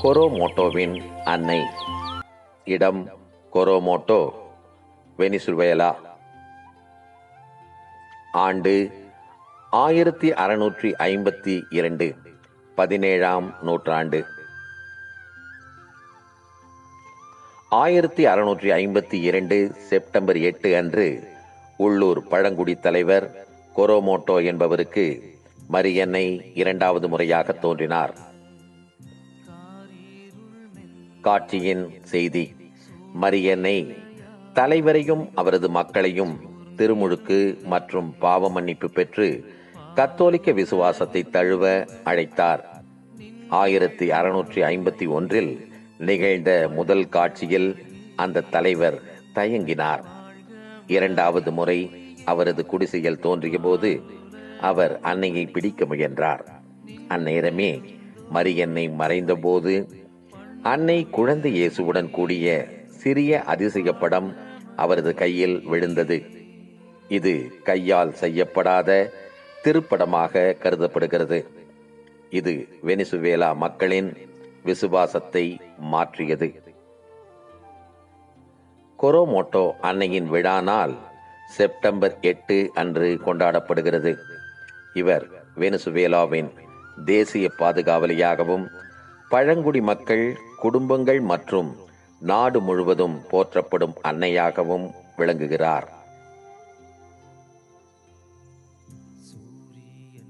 கொரோமோட்டோவின் அன்னை. இடம் கொரோமோட்டோ, வெனிசுவேலா. ஆண்டு 1652, 17ஆம் நூற்றாண்டு. 1652 செப்டம்பர் 8 அன்று உள்ளூர் பழங்குடி தலைவர் கொரோமோட்டோ என்பவருக்கு மரியன்னை இரண்டாவது முறையாக தோன்றினார். காட்சியின் செய்தி: மரியன்னை தலைவரையும் அவரது மக்களையும் திருமுழுக்கு மற்றும் பாவ மன்னிப்பு பெற்று கத்தோலிக்க விசுவாசத்தை தழுவ அழைத்தார். 1651 நிகழ்ந்த முதல் காட்சியில் அந்த தலைவர் தயங்கினார். இரண்டாவது முறை அவரது குடிசையில் தோன்றிய போது அவர் அன்னையை பிடிக்க முயன்றார். அந்நேரமே மரியன்னை மறைந்தபோது அன்னை குழந்தை இயேசுவுடன் கூடிய சிறிய அதிசய படம் அவரது கையில் விழுந்தது. இது கையால் செய்யப்படாத திருப்படமாக கருதப்படுகிறது. இது வெனிசுவேலா மக்களின் விசுவாசத்தை மாற்றியது. கொரோமோட்டோ அன்னையின் விழா நாள் செப்டம்பர் 8 அன்று கொண்டாடப்படுகிறது. இவர் வெனிசுவேலாவின் தேசிய பாதுகாவலியாகவும் பழங்குடி மக்கள், குடும்பங்கள் மற்றும் நாடு முழுவதும் போற்றப்படும் அன்னையாகவும் விளங்குகிறார்.